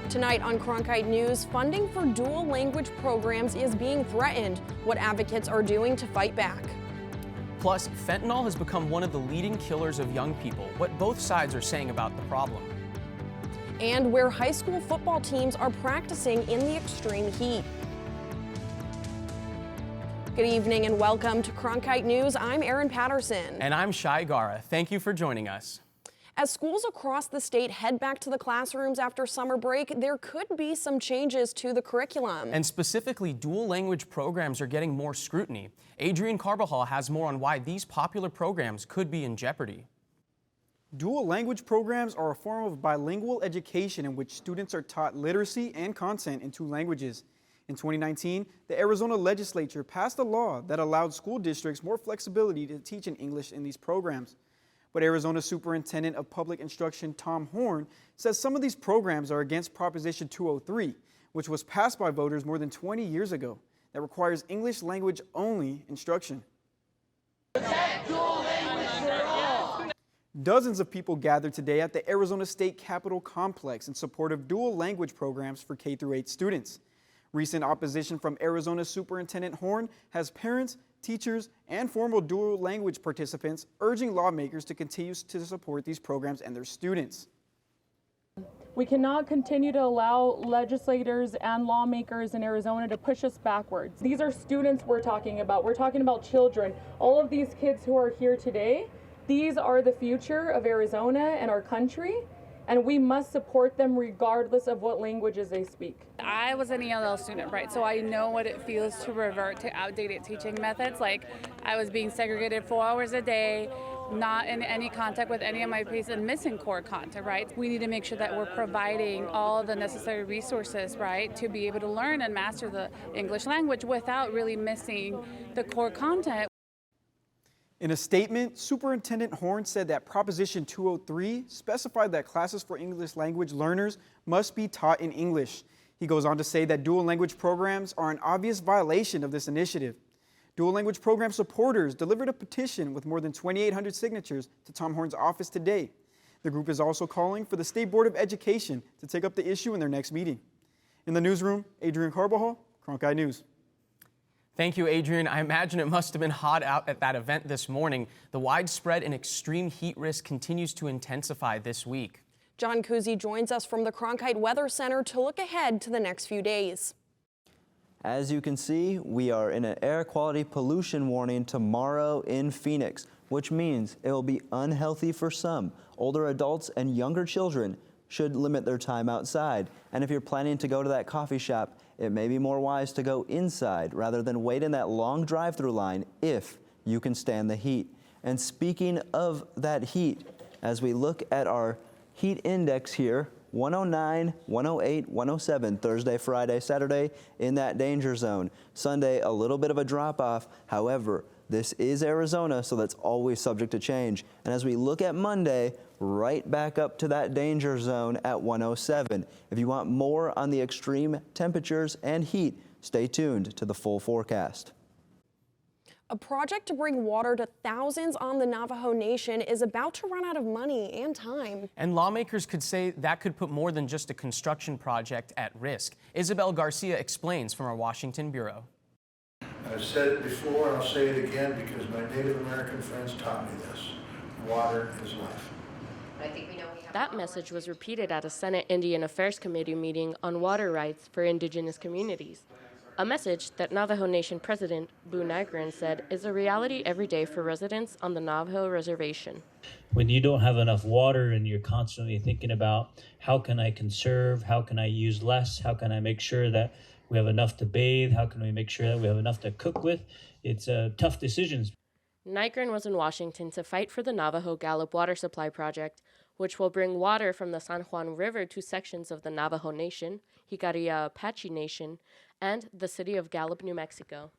Tonight on Cronkite News, funding for dual language programs is being threatened. What advocates are doing to fight back. Plus, fentanyl has become one of the leading killers of young people. What both sides are saying about the problem. And where high school football teams are practicing in the extreme heat. Good evening and welcome to Cronkite News. I'm Erin Patterson. And I'm Shai Gara. Thank you for joining us. As schools across the state head back to the classrooms after summer break, there could be some changes to the curriculum. And specifically, dual language programs are getting more scrutiny. Adrian Carbajal has more on why these popular programs could be in jeopardy. Dual language programs are a form of bilingual education in which students are taught literacy and content in two languages. In 2019, the Arizona legislature passed a law that allowed school districts more flexibility to teach in English in these programs. But Arizona Superintendent of Public Instruction Tom Horn says some of these programs are against Proposition 203, which was passed by voters more than 20 years ago, that requires English language only instruction. Dozens of people gathered today at the Arizona State Capitol complex in support of dual language programs for K-8 students. Recent opposition from Arizona Superintendent Horn has parents, teachers, and former dual language participants urging lawmakers to continue to support these programs and their students. We cannot continue to allow legislators and lawmakers in Arizona to push us backwards. These are students we're talking about. We're talking about children. All of these kids who are here today, these are the future of Arizona and our country, and we must support them regardless of what languages they speak. I was an ELL student, right? So I know what it feels to revert to outdated teaching methods. Like, I was being segregated 4 hours a day, not in any contact with any of my peers, and missing core content, right? We need to make sure that we're providing all the necessary resources, right, to be able to learn and master the English language without really missing the core content. In a statement, Superintendent Horn said that Proposition 203 specified that classes for English language learners must be taught in English. He goes on to say that dual language programs are an obvious violation of this initiative. Dual language program supporters delivered a petition with more than 2,800 signatures to Tom Horn's office today. The group is also calling for the State Board of Education to take up the issue in their next meeting. In the newsroom, Adrian Carbajal, Cronkite News. Thank you, Adrian. I imagine it must have been hot out at that event this morning. The widespread and extreme heat risk continues to intensify this week. John Kuzi joins us from the Cronkite Weather Center to look ahead to the next few days. As you can see, we are in an air quality pollution warning tomorrow in Phoenix, which means it will be unhealthy for some. Older adults and younger children should limit their time outside. And if you're planning to go to that coffee shop, it may be more wise to go inside rather than wait in that long drive-through line if you can stand the heat. And speaking of that heat, as we look at our heat index here, 109, 108, 107, Thursday, Friday, Saturday in that danger zone. Sunday, a little bit of a drop-off. However, this is Arizona, so that's always subject to change. And as we look at Monday, right back up to that danger zone at 107. If you want more on the extreme temperatures and heat, stay tuned to the full forecast. A project to bring water to thousands on the Navajo Nation is about to run out of money and time. And lawmakers could say that could put more than just a construction project at risk. Isabel Garcia explains from our Washington bureau. I've said it before and I'll say it again because my Native American friends taught me this. Water is life. That message was repeated at a Senate Indian Affairs Committee meeting on water rights for indigenous communities. A message that Navajo Nation President Buu Nygren said is a reality every day for residents on the Navajo reservation. When you don't have enough water and you're constantly thinking about how can I conserve, how can I use less, how can I make sure that we have enough to bathe, how can we make sure that we have enough to cook with, it's tough decisions. Nygren was in Washington to fight for the Navajo Gallup Water Supply Project, which will bring water from the San Juan River to sections of the Navajo Nation, Jicarilla Apache Nation, and the city of Gallup, New Mexico.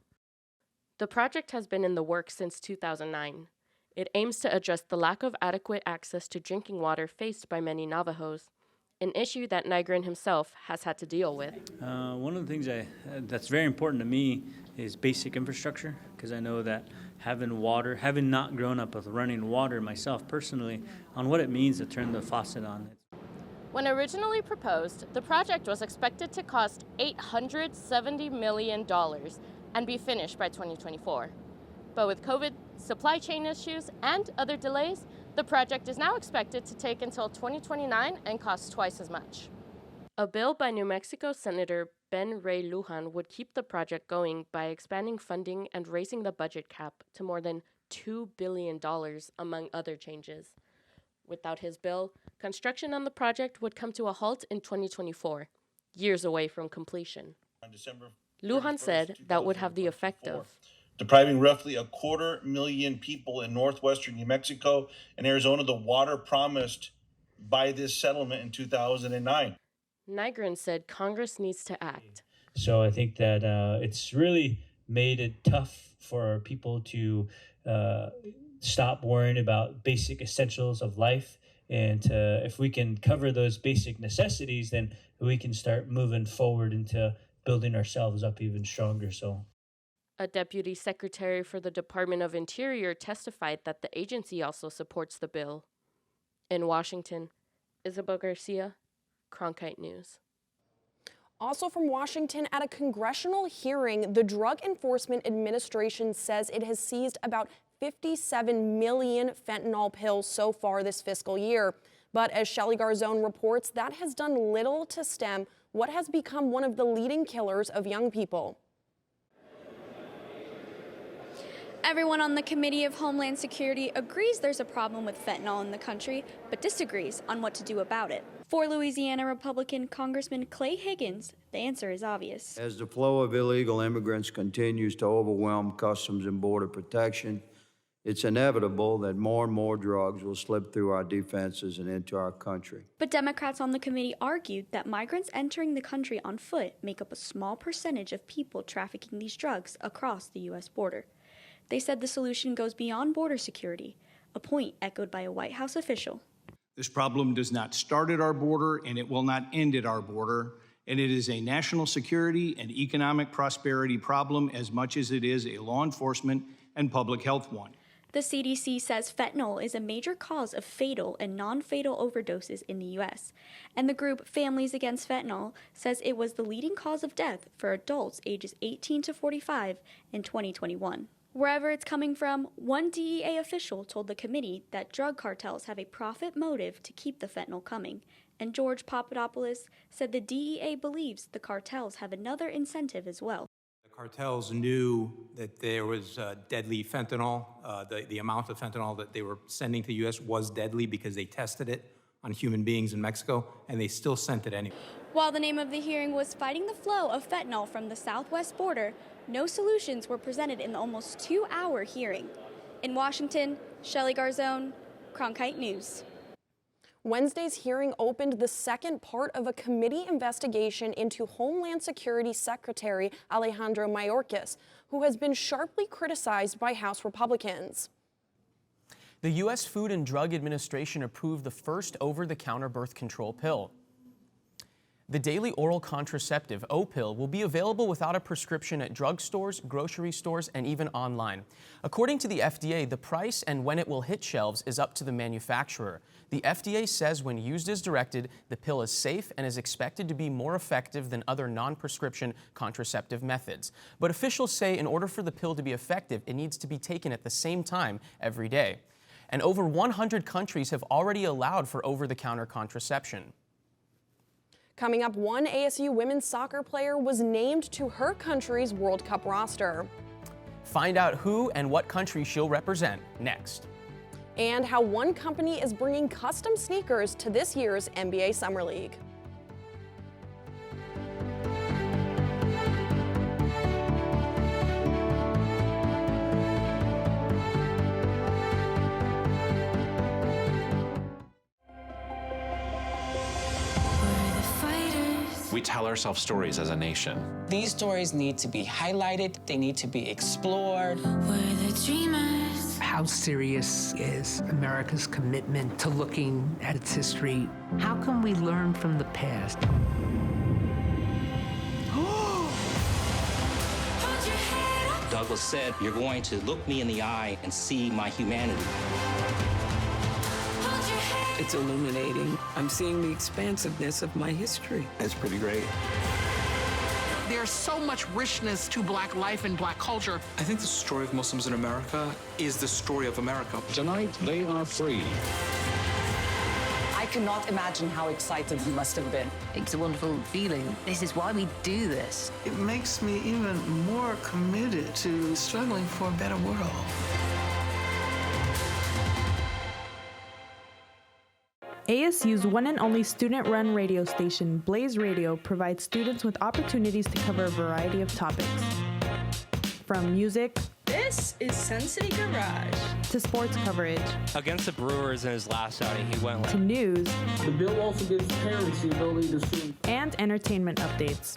The project has been in the works since 2009. It aims to address the lack of adequate access to drinking water faced by many Navajos, an issue that Nygren himself has had to deal with. One of the things that's very important to me is basic infrastructure, because I know that having water, having not grown up with running water myself personally, on what it means to turn the faucet on. When originally proposed, the project was expected to cost $870 million and be finished by 2024. But with COVID, supply chain issues, and other delays, the project is now expected to take until 2029 and cost twice as much. A bill by New Mexico Senator Ben Ray Lujan would keep the project going by expanding funding and raising the budget cap to more than $2 billion, among other changes. Without his bill, construction on the project would come to a halt in 2024, years away from completion. Lujan said that would have the effect of depriving roughly 250,000 people in northwestern New Mexico and Arizona the water promised by this settlement in 2009. Nygren said Congress needs to act. So I think that it's really made it tough for people to stop worrying about basic essentials of life. And if we can cover those basic necessities, then we can start moving forward into building ourselves up even stronger. So, a deputy secretary for the Department of Interior testified that the agency also supports the bill. In Washington, Isabel Garcia, Cronkite News. Also from Washington, at a congressional hearing, the Drug Enforcement Administration says it has seized about 57 million fentanyl pills so far this fiscal year. But as Shelley Garzone reports, that has done little to stem what has become one of the leading killers of young people. Everyone on the Committee of Homeland Security agrees there's a problem with fentanyl in the country, but disagrees on what to do about it. For Louisiana Republican Congressman Clay Higgins, the answer is obvious. As the flow of illegal immigrants continues to overwhelm Customs and Border Protection, it's inevitable that more and more drugs will slip through our defenses and into our country. But Democrats on the committee argued that migrants entering the country on foot make up a small percentage of people trafficking these drugs across the U.S. border. They said the solution goes beyond border security, a point echoed by a White House official. This problem does not start at our border, and it will not end at our border, and it is a national security and economic prosperity problem as much as it is a law enforcement and public health one. The CDC says fentanyl is a major cause of fatal and non-fatal overdoses in the U.S., and the group Families Against Fentanyl says it was the leading cause of death for adults ages 18 to 45 in 2021. Wherever it's coming from, one DEA official told the committee that drug cartels have a profit motive to keep the fentanyl coming, and George Papadopoulos said the DEA believes the cartels have another incentive as well. The cartels knew that there was deadly fentanyl. The amount of fentanyl that they were sending to the U.S. was deadly because they tested it on human beings in Mexico, and they still sent it anyway. While the name of the hearing was Fighting the Flow of Fentanyl from the Southwest Border, no solutions were presented in the almost 2-hour hearing. In Washington, Shelley Garzone, Cronkite News. Wednesday's hearing opened the second part of a committee investigation into Homeland Security Secretary Alejandro Mayorkas, who has been sharply criticized by House Republicans. The U.S. Food and Drug Administration approved the first over-the-counter birth control pill. The daily oral contraceptive, O-pill, will be available without a prescription at drugstores, grocery stores, and even online. According to the FDA, the price and when it will hit shelves is up to the manufacturer. The FDA says when used as directed, the pill is safe and is expected to be more effective than other non-prescription contraceptive methods. But officials say in order for the pill to be effective, it needs to be taken at the same time every day. And over 100 countries have already allowed for over-the-counter contraception. Coming up, one ASU women's soccer player was named to her country's World Cup roster. Find out who and what country she'll represent next. And how one company is bringing custom sneakers to this year's NBA Summer League. We tell ourselves stories as a nation. These stories need to be highlighted, they need to be explored. We're the dreamers. How serious is America's commitment to looking at its history? How can we learn from the past? Douglas said, "You're going to look me in the eye and see my humanity." It It's illuminating. I'm seeing the expansiveness of my history. It's pretty great. There's so much richness to Black life and Black culture. I think the story of Muslims in America is the story of America. Tonight, they are free. I cannot imagine how excited he must have been. It's a wonderful feeling. This is why we do this. It makes me even more committed to struggling for a better world. ASU's one and only student-run radio station, Blaze Radio, provides students with opportunities to cover a variety of topics. From music, this is Sun City Garage, to sports coverage, against the Brewers in his last outing, he went to news. The bill also gives parents the ability to sue. And entertainment updates.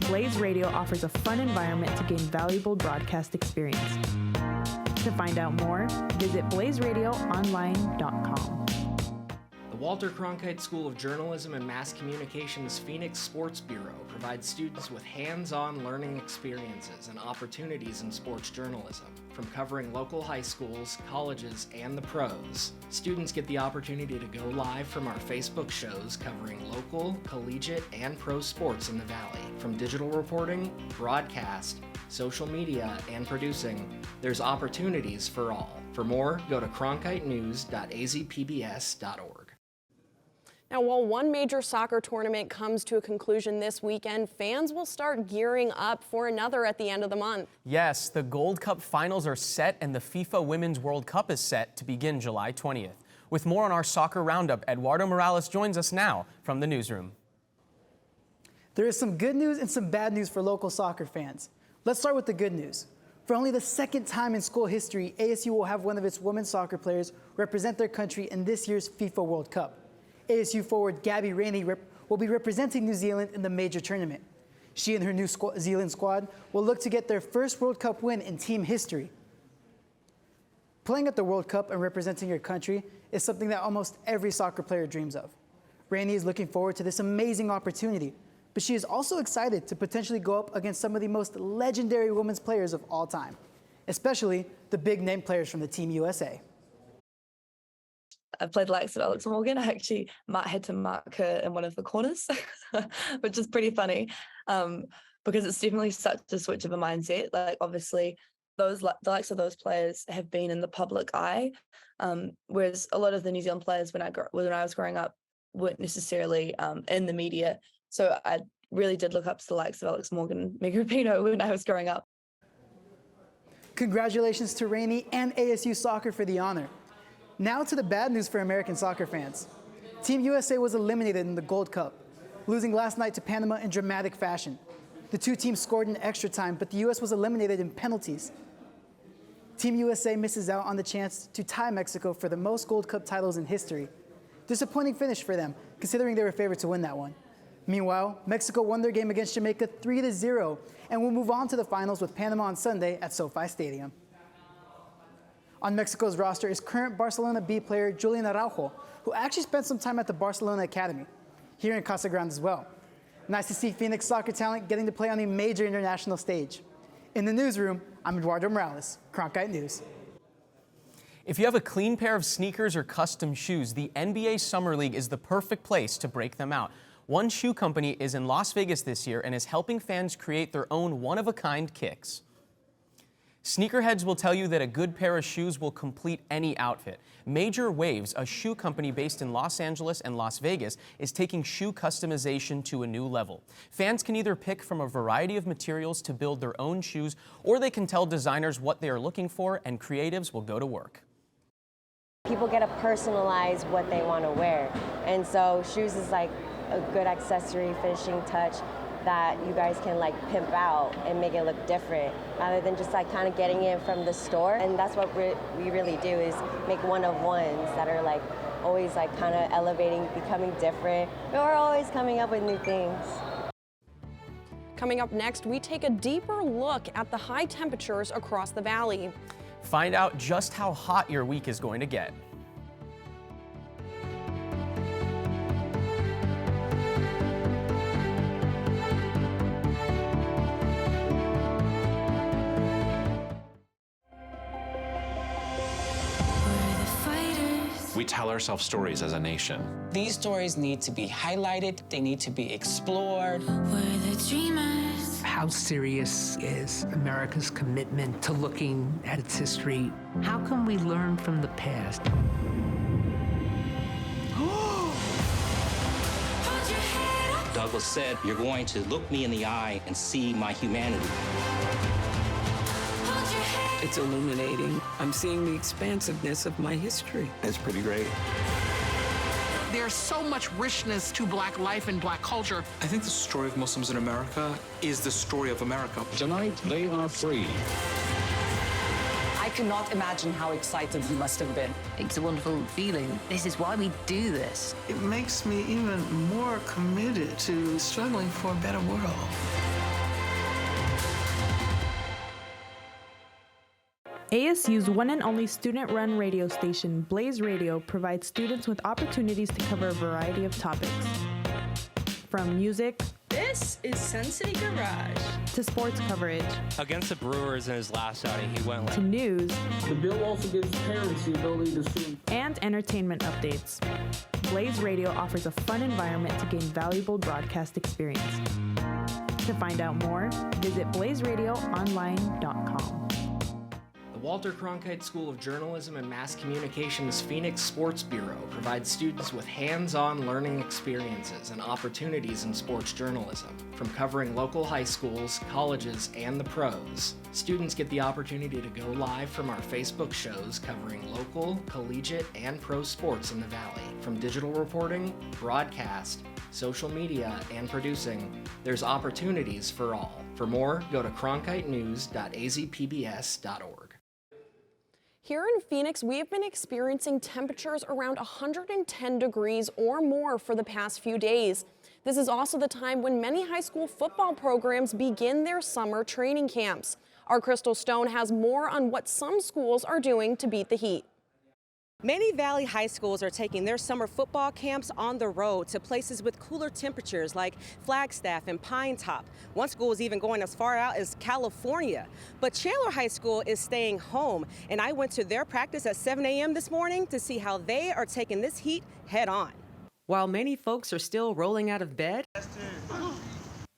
Blaze Radio offers a fun environment to gain valuable broadcast experience. To find out more, visit blazeradioonline.com. The Walter Cronkite School of Journalism and Mass Communications Phoenix Sports Bureau provides students with hands-on learning experiences and opportunities in sports journalism. From covering local high schools, colleges, and the pros, students get the opportunity to go live from our Facebook shows covering local, collegiate, and pro sports in the Valley. From digital reporting, broadcast, social media, and producing, there's opportunities for all. For more, go to cronkitenews.azpbs.org. Now, while one major soccer tournament comes to a conclusion this weekend, fans will start gearing up for another at the end of the month. Yes, the Gold Cup finals are set and the FIFA Women's World Cup is set to begin July 20th. With more on our soccer roundup, Eduardo Morales joins us now from the newsroom. There is some good news and some bad news for local soccer fans. Let's start with the good news. For only the second time in school history, ASU will have one of its women's soccer players represent their country in this year's FIFA World Cup. ASU forward Gabby Rainey will be representing New Zealand in the major tournament. She and her New Zealand squad will look to get their first World Cup win in team history. Playing at the World Cup and representing your country is something that almost every soccer player dreams of. Rainey is looking forward to this amazing opportunity, but she is also excited to potentially go up against some of the most legendary women's players of all time, especially the big-name players from the Team USA. I've played the likes of Alex Morgan. I actually had to mark her in one of the corners, which is pretty funny because it's definitely such a switch of a mindset. Like, obviously, the likes of those players have been in the public eye, whereas a lot of the New Zealand players when I was growing up weren't necessarily in the media. So I really did look up to the likes of Alex Morgan and Megan Rapinoe when I was growing up. Congratulations to Rainey and ASU Soccer for the honor. Now to the bad news for American soccer fans. Team USA was eliminated in the Gold Cup, losing last night to Panama in dramatic fashion. The two teams scored in extra time, but the US was eliminated in penalties. Team USA misses out on the chance to tie Mexico for the most Gold Cup titles in history. Disappointing finish for them, considering they were favored to win that one. Meanwhile, Mexico won their game against Jamaica 3-0 and will move on to the finals with Panama on Sunday at SoFi Stadium. On Mexico's roster is current Barcelona B player Julian Araujo, who actually spent some time at the Barcelona Academy, here in Casa Grande as well. Nice to see Phoenix soccer talent getting to play on a major international stage. In the newsroom, I'm Eduardo Morales, Cronkite News. If you have a clean pair of sneakers or custom shoes, the NBA Summer League is the perfect place to break them out. One shoe company is in Las Vegas this year and is helping fans create their own one-of-a-kind kicks. Sneakerheads will tell you that a good pair of shoes will complete any outfit. Major Waves, a shoe company based in Los Angeles and Las Vegas, is taking shoe customization to a new level. Fans can either pick from a variety of materials to build their own shoes, or they can tell designers what they are looking for, and creatives will go to work. People get to personalize what they want to wear, and so shoes is like a good accessory, finishing touch that you guys can like pimp out and make it look different rather than just like kind of getting it from the store. And that's what we really do, is make one-of-ones that are like always like kind of elevating, becoming different. We're always coming up with new things. Coming up next, we take a deeper look at the high temperatures across the valley. Find out just how hot your week is going to get. We tell ourselves stories as a nation. These stories need to be highlighted, they need to be explored. We're the dreamers. How serious is America's commitment to looking at its history? How can we learn from the past? Douglas said, "You're going to look me in the eye and see my humanity." It's illuminating. I'm seeing the expansiveness of my history. It's pretty great. There's so much richness to Black life and Black culture. I think the story of Muslims in America is the story of America. Tonight, they are free. I cannot imagine how excited you must have been. It's a wonderful feeling. This is why we do this. It makes me even more committed to struggling for a better world. ASU's one and only student-run radio station, Blaze Radio, provides students with opportunities to cover a variety of topics. From music, This is Sun City Garage, to sports coverage, Against the Brewers in his last outing, he went to news, The bill also gives parents the ability to sue. and entertainment updates. Blaze Radio offers a fun environment to gain valuable broadcast experience. To find out more, visit blazeradioonline.com. The Walter Cronkite School of Journalism and Mass Communications Phoenix Sports Bureau provides students with hands-on learning experiences and opportunities in sports journalism. From covering local high schools, colleges, and the pros, students get the opportunity to go live from our Facebook shows covering local, collegiate, and pro sports in the Valley. From digital reporting, broadcast, social media, and producing, there's opportunities for all. For more, go to cronkitenews.azpbs.org. Here in Phoenix, we have been experiencing temperatures around 110 degrees or more for the past few days. This is also the time when many high school football programs begin their summer training camps. Our Crystal Stone has more on what some schools are doing to beat the heat. Many Valley high schools are taking their summer football camps on the road to places with cooler temperatures like Flagstaff and Pine Top. One school is even going as far out as California. But Chandler High School is staying home, and I went to their practice at 7 a.m. this morning to see how they are taking this heat head on. While many folks are still rolling out of bed,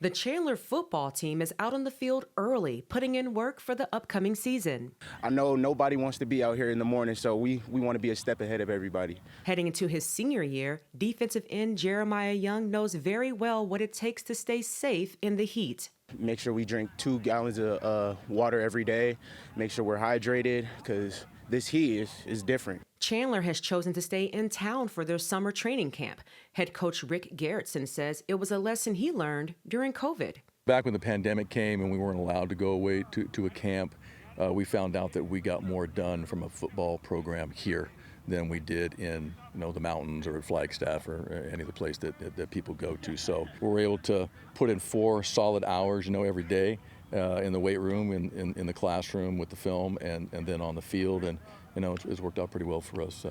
the Chandler football team is out on the field early, putting in work for the upcoming season. I know nobody wants to be out here in the morning, so we want to be a step ahead of everybody. Heading into his senior year, defensive end Jeremiah Young knows very well what it takes to stay safe in the heat. Make sure we drink 2 gallons of water every day. Make sure we're hydrated, because this heat is different. Chandler has chosen to stay in town for their summer training camp. Head coach Rick Garrettson says it was a lesson he learned during COVID. Back when the pandemic came and we weren't allowed to go away to a camp, we found out that we got more done from a football program here than we did in the mountains or at Flagstaff or any other place that people go to. So we were able to put in 4 solid hours every day in the weight room, in the classroom with the film, and then on the field. And it's worked out pretty well for us.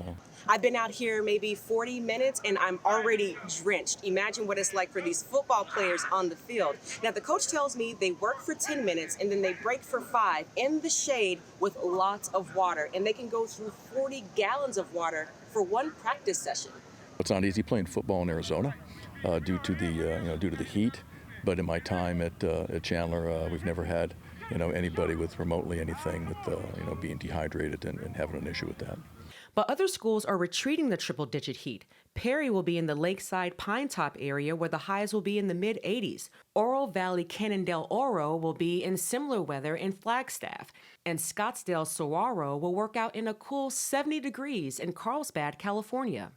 I've been out here maybe 40 minutes and I'm already drenched. Imagine what it's like for these football players on the field. Now, the coach tells me they work for 10 minutes and then they break for 5 in the shade with lots of water. And they can go through 40 gallons of water for one practice session. It's not easy playing football in Arizona due to the heat. But in my time at Chandler, we've never had anybody with remotely anything with being dehydrated and having an issue with that. But other schools are retreating the triple-digit heat. Perry will be in the Lakeside Pine Top area where the highs will be in the mid-80s. Oro Valley Cannondale Oro will be in similar weather in Flagstaff. And Scottsdale Saguaro will work out in a cool 70 degrees in Carlsbad, California.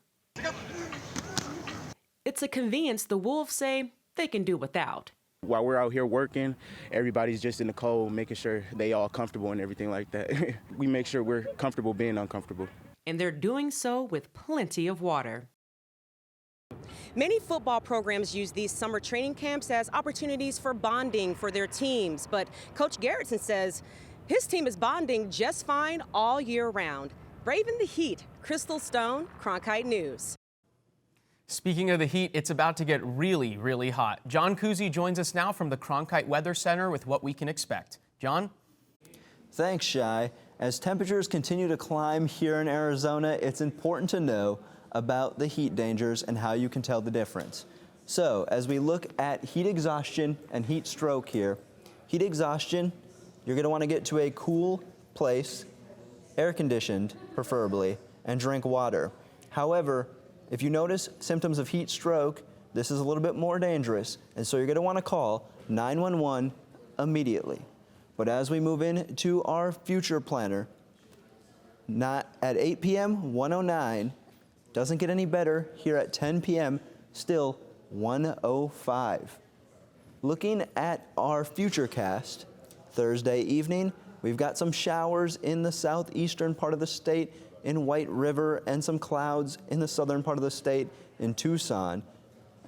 It's a convenience the Wolves say they can do without. While we're out here working, everybody's just in the cold, making sure they all comfortable and everything like that. We make sure we're comfortable being uncomfortable. And they're doing so with plenty of water. Many football programs use these summer training camps as opportunities for bonding for their teams. But Coach Garrettson says his team is bonding just fine all year round. Braving the heat, Crystal Stone, Cronkite News. Speaking of the heat, it's about to get really, really hot. John Kuzi joins us now from the Cronkite Weather Center with what we can expect. John? Thanks, Shai. As temperatures continue to climb here in Arizona, it's important to know about the heat dangers and how you can tell the difference. So as we look at heat exhaustion and heat stroke here, heat exhaustion, you're going to want to get to a cool place, air conditioned preferably, and drink water. However, if you notice symptoms of heat stroke, this is a little bit more dangerous, and so you're going to want to call 911 immediately. But as we move into our future planner, not at 8 p.m., 109, doesn't get any better here at 10 p.m., still 105. Looking at our future cast, Thursday evening, we've got some showers in the southeastern part of the state in White River and some clouds in the southern part of the state in Tucson.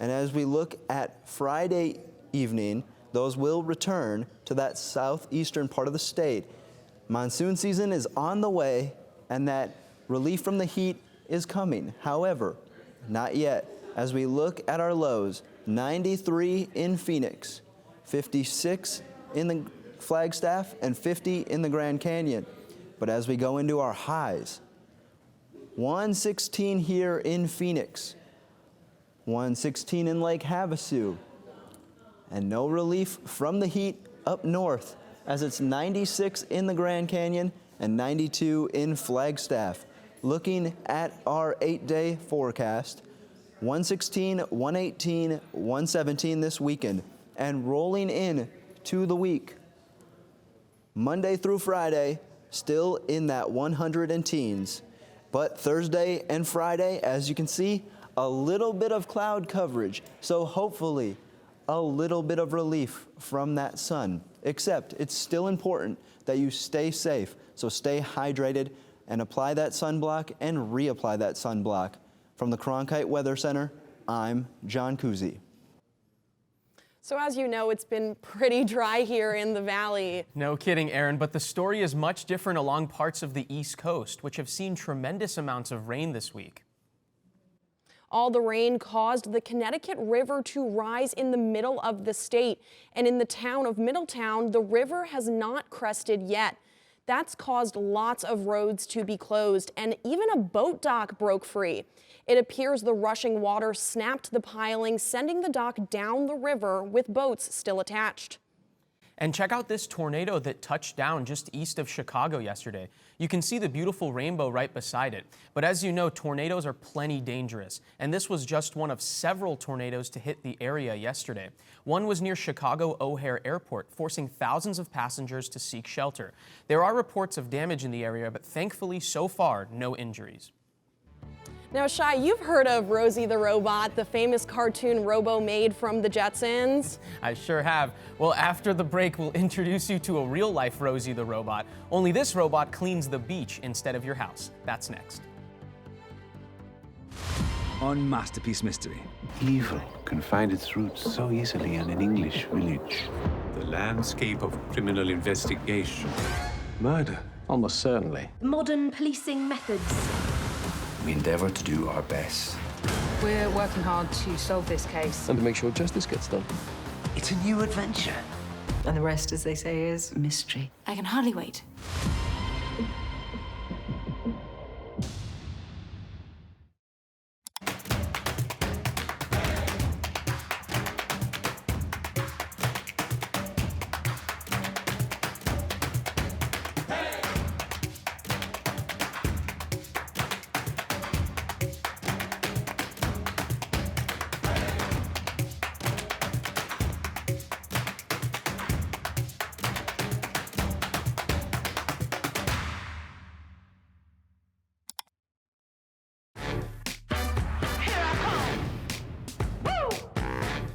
And as we look at Friday evening, those will return to that southeastern part of the state. Monsoon season is on the way, and that relief from the heat is coming. However, not yet. As we look at our lows, 93 in Phoenix, 56 in the Flagstaff, and 50 in the Grand Canyon. But as we go into our highs, 116 here in Phoenix, 116 in Lake Havasu, and no relief from the heat up north as it's 96 in the Grand Canyon and 92 in Flagstaff. Looking at our 8-day forecast, 116, 118, 117 this weekend, and rolling in to the week. Monday through Friday, still in that 100 and teens. But Thursday and Friday, as you can see, a little bit of cloud coverage. So hopefully a little bit of relief from that sun. Except it's still important that you stay safe. So stay hydrated and apply that sunblock and reapply that sunblock. From the Cronkite Weather Center, I'm John Kuzi. So as you know, it's been pretty dry here in the valley. No kidding, Aaron, but the story is much different along parts of the East Coast, which have seen tremendous amounts of rain this week. All the rain caused the Connecticut River to rise in the middle of the state. And in the town of Middletown, the river has not crested yet. That's caused lots of roads to be closed, and even a boat dock broke free. It appears the rushing water snapped the piling, sending the dock down the river with boats still attached. And check out this tornado that touched down just east of Chicago yesterday. You can see the beautiful rainbow right beside it. But as you know, tornadoes are plenty dangerous. And this was just one of several tornadoes to hit the area yesterday. One was near Chicago O'Hare Airport, forcing thousands of passengers to seek shelter. There are reports of damage in the area, but thankfully, so far, no injuries. Now, Shai, you've heard of Rosie the Robot, the famous cartoon robo-maid from the Jetsons? I sure have. Well, after the break, we'll introduce you to a real-life Rosie the Robot, only this robot cleans the beach instead of your house. That's next. On Masterpiece Mystery. Evil can find its roots so easily in an English village. The landscape of criminal investigation. Murder, almost certainly. Modern policing methods. We endeavour to do our best. We're working hard to solve this case. And to make sure justice gets done. It's a new adventure. And the rest, as they say, is mystery. I can hardly wait.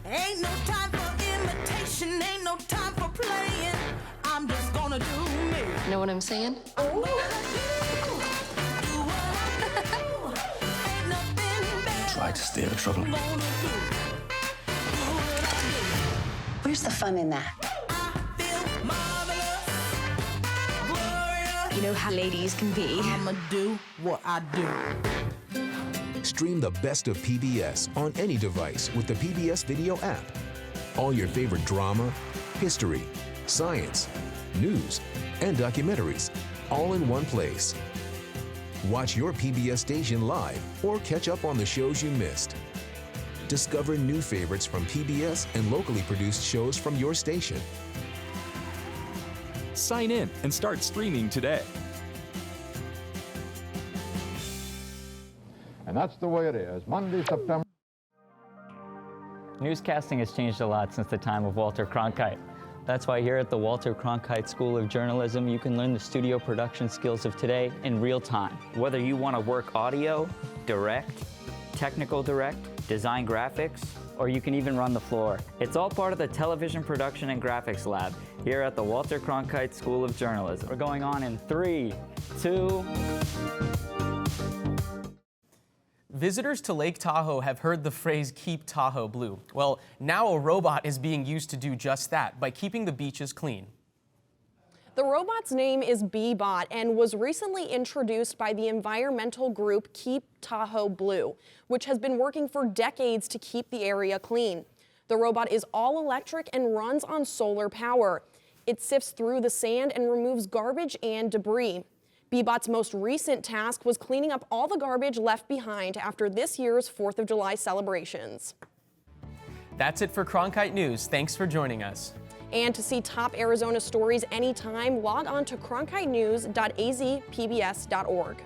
Ain't no time for imitation, ain't no time for playing. I'm just gonna do me. Know what I'm saying? Try to stay out of trouble. Where's the fun in that? You know how ladies can be. I'ma do what I do. Stream the best of PBS on any device with the PBS Video app. All your favorite drama, history, science, news, and documentaries, all in one place. Watch your PBS station live or catch up on the shows you missed. Discover new favorites from PBS and locally produced shows from your station. Sign in and start streaming today. And that's the way it is. Monday, September. Newscasting has changed a lot since the time of Walter Cronkite. That's why here at the Walter Cronkite School of Journalism, you can learn the studio production skills of today in real time. Whether you want to work audio, direct, technical direct, design graphics, or you can even run the floor. It's all part of the Television Production and Graphics Lab here at the Walter Cronkite School of Journalism. We're going on in 3, 2... Visitors to Lake Tahoe have heard the phrase, "Keep Tahoe blue." Well, now a robot is being used to do just that by keeping the beaches clean. The robot's name is Bee-Bot and was recently introduced by the environmental group Keep Tahoe Blue, which has been working for decades to keep the area clean. The robot is all electric and runs on solar power. It sifts through the sand and removes garbage and debris. Bee-Bot's most recent task was cleaning up all the garbage left behind after this year's 4th of July celebrations. That's it for Cronkite News. Thanks for joining us. And to see top Arizona stories anytime, log on to cronkitenews.azpbs.org.